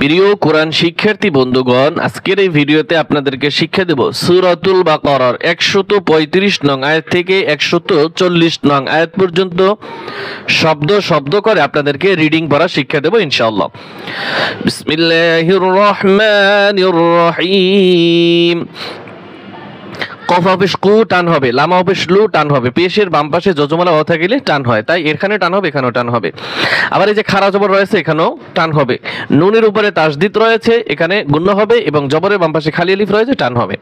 প্রিয় কোরআন শিক্ষার্থী বন্ধুগণ, আজকের এই ভিডিওতে আপনাদেরকে শিক্ষা দেব সূরাতুল বাকারার 135 নং আয়াত থেকে 140 নং আয়াত পর্যন্ত শব্দ শব্দ করে আপনাদেরকে রিডিং পড়া শিক্ষা দেব ইনশাআল্লাহ। বিসমিল্লাহির রহমানির রহিম। কফ অফিস কু টান হবে, লামা অফিস লু টান হবে, পেশের বাম পাশে যজমালা অ থাকলে টান হয়, তাই এখানে টান হবে, এখানেও টান হবে। আবার এই যে খাড়া জবর রয়েছে এখানেও টান হবে। নুনের উপরে তাসদিদ রয়েছে, এখানে গুণ্য হবে, এবং জবরের বাম পাশে খালি আলিফ রয়েছে, টান হবে।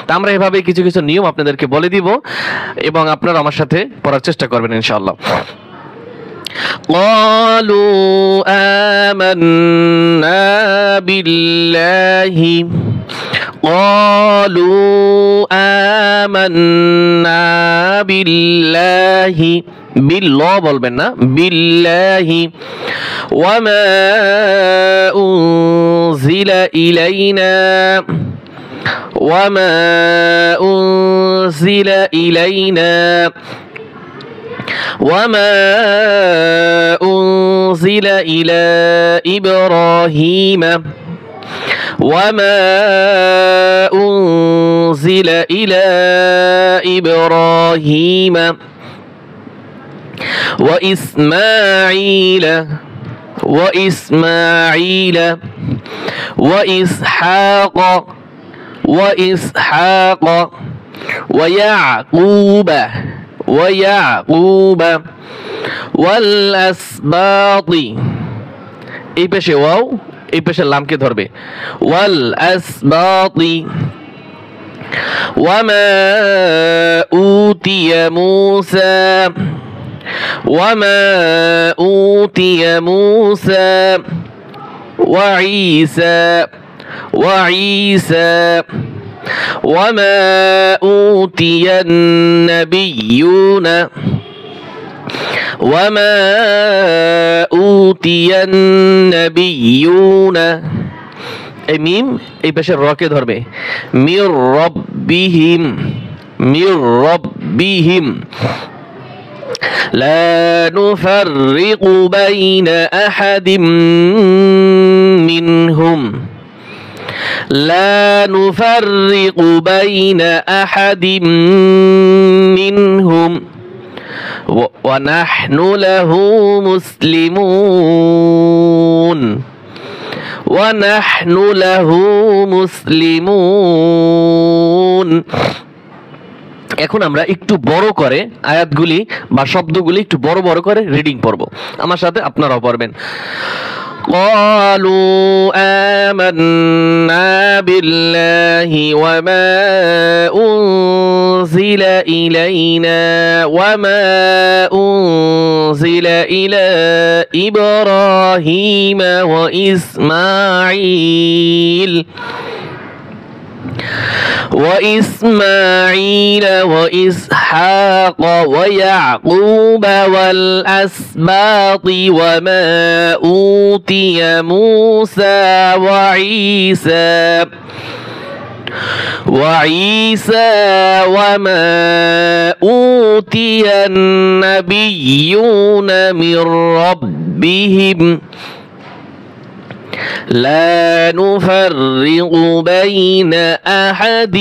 তা আমরা এভাবে কিছু কিছু নিয়ম আপনাদেরকে বলে দিব এবং আপনারা আমার সাথে পড়ার চেষ্টা করবেন ইনশাআল্লাহ। قالوا آمنا بالله قالوا آمنا بالله بالله বলবেন না, বিল্লাহি وما أنزل إلينا وما أنزل إلينا وما أنزل إلى إبراهيم وما أنزل إلى إبراهيم وإسماعيل وإسماعيل وإسحاق وإسحاق ويعقوب ويعقوب والأسباط এই পেশে ওয়াও, এই পেশে লামকে ধরবে, والأسباط وما أوتي موسى وما أوتي موسى وعيسى وعيسى وما أوتي النبيون وما أوتي النبيون এই মিম এই পাশে রকে ধরবে, মির রব্বিহিম মির রব্বিহিম لا نفرق بين أحد منهم لا نفرق بين أحد منهم ونحن له مسلمون ونحن له مسلمون। এখন আমরা একটু বড় করে আয়াতগুলি বা শব্দগুলি একটু বড় বড় করে রিডিং পড়ব, আমার সাথে আপনারাও পড়বেন। قالوا آمنا بالله وما أنزل إلينا وما أنزل إلى إبراهيم وإسماعيل وإسماعيل وإسحاق ويعقوب والأسباط وما أوتي موسى وعيسى وما أوتي النبيون من ربهم لا نفرق بين أحد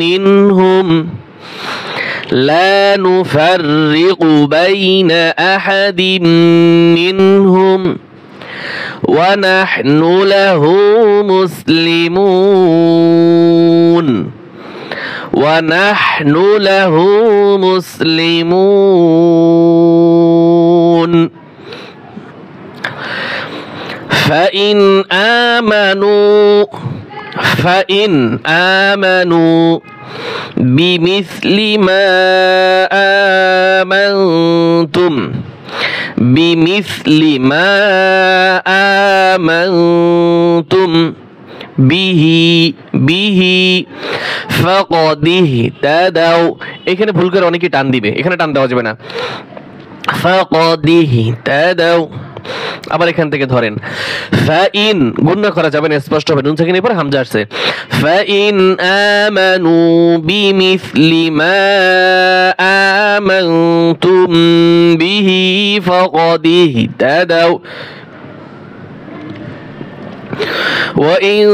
منهم لا نفرق بين أحد منهم ونحن له مسلمون ونحن له مسلمون فإن آمنوا بمثل ما آمنتم به فقد اهتدوا। এখানে ভুল করে অনেকে টান দিবে, এখানে টান দেওয়া যাবে না, فقد اهتدوا। আবার এখান থেকে ধরেন, ফাইন গুণ করা যাবে না, স্পষ্ট হবে, নুন সাকিনের পর হামজা আসছে। ফাইন আমানু বিমিসলি মা আমানতুম বিহি ফাকাদ ইহতাদাউ وإن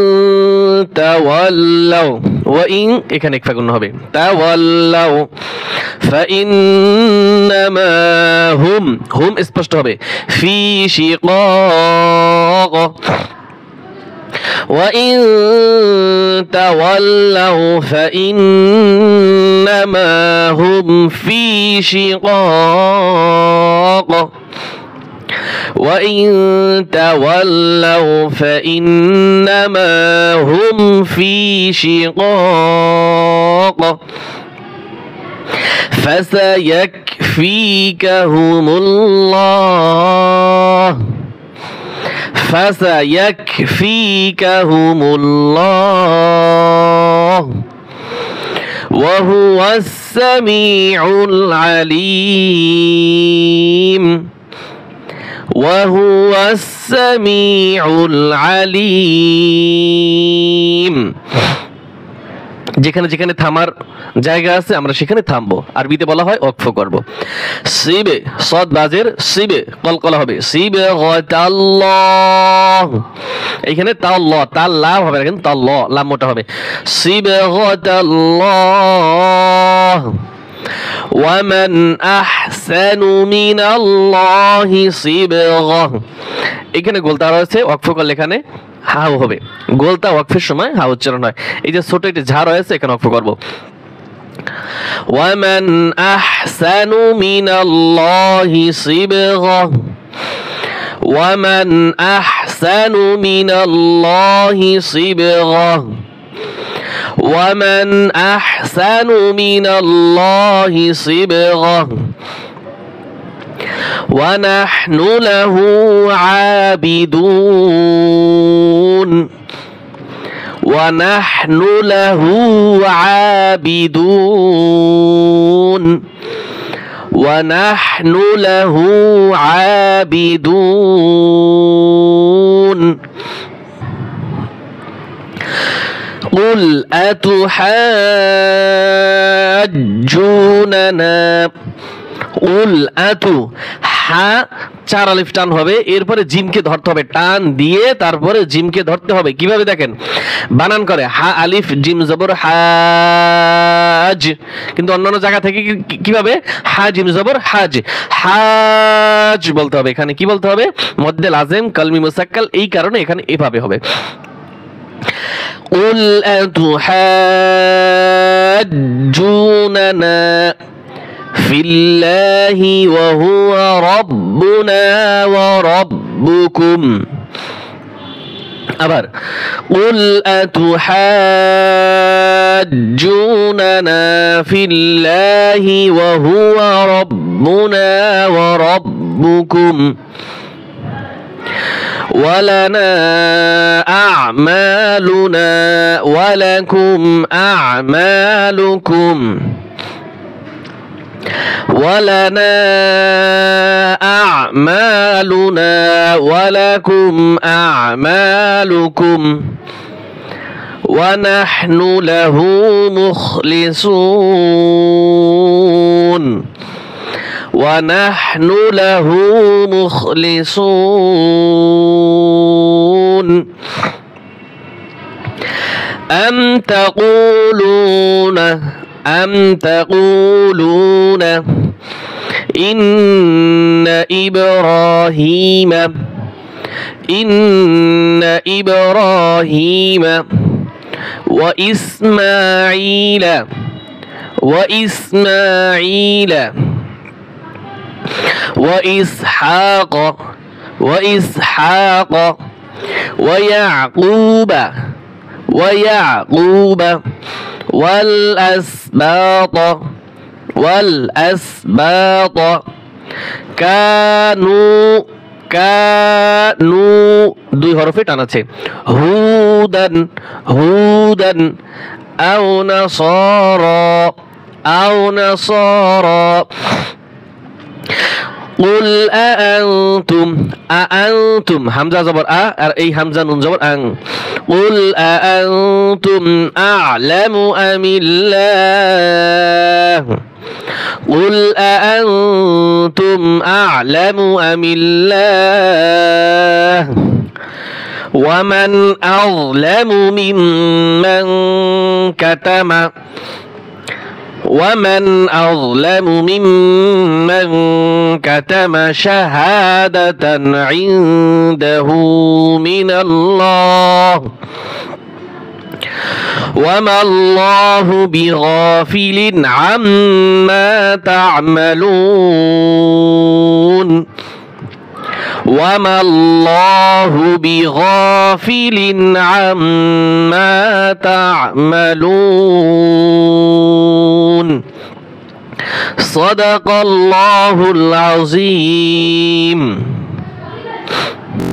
تولوا وإن এখানে ইকফা গুণ হবে তাওয়াল্লাউ فإنما هم স্পষ্ট হবে في شقاق وإن تولوا فإنما هم في شقاق وإن تولوا فإنما هم في شقاق فسيكفيكهم الله وهو السميع العليم وهو السميع العليم যেখানে যেখানে থামার জায়গা আছে আমরা সেখানে থামবো আরবিতে বলা হয় ওয়াকফ করব সিবে সদ বাজের সিবে কলকলা হবে সিবে গাতাল্লাহ এখানে তাল্লাহ তাল্লাহ হবে না কিন্তু তাল্লাহ লাম মোটা হবে সিবে গাতাল্লাহ ومن أحسن من الله صبغة এখানে গোলতা রয়েছে ওয়াকফ করলে এখানে হাও হবে গোলতা ওয়াকফের সময় হা উচ্চারণ হয় এই যে ছোট একটা ঝা রয়েছে এখানে ওয়াকফ করব ومن أحسن من الله صبغة ومن أحسن من الله صبغة ومن أحسن من الله صبغة ونحن له عابدون ونحن له عابدون ونحن له عابدون قل أتحاجوننا قل أتو হা চার আলিফ টান হবে এরপরে জিমকে ধরতে হবে টান দিয়ে তারপরে জিমকে ধরতে হবে কিভাবে দেখেন বানান করে হা আলিফ জিম জবর হাজ কিন্তু অন্যান্য জায়গা থেকে কিভাবে হা জিম জবর হাজ হাজ বলতে হবে এখানে কি বলতে হবে মধ্যে লাজেম কালমি মুসাক্কাল এই কারণে এখানে এভাবে হবে قل أتحاجوننا في الله وهو ربنا وربكم أبر قل أتحاجوننا في الله وهو ربنا وربكم ولنا أعمالنا ولكم أعمالكم ولنا أعمالنا ولكم أعمالكم ونحن له مخلصون ونحن له مخلصون أم تقولون إن إبراهيم وإسماعيل وإسحاق ويعقوب والأسباط كانوا দুই হরফে টান আছে হুদান أو نصارى قل أأنتم হামজা জবর আ আর এই হামজা নুন জবর আং قل أأنتم أعلم أم الله قل أأنتم أعلم أم الله ومن أظلم ممن كتم شهادة عنده من الله وما الله بغافل عما تعملون وما الله بغافل عما تعملون صدق الله العظيم.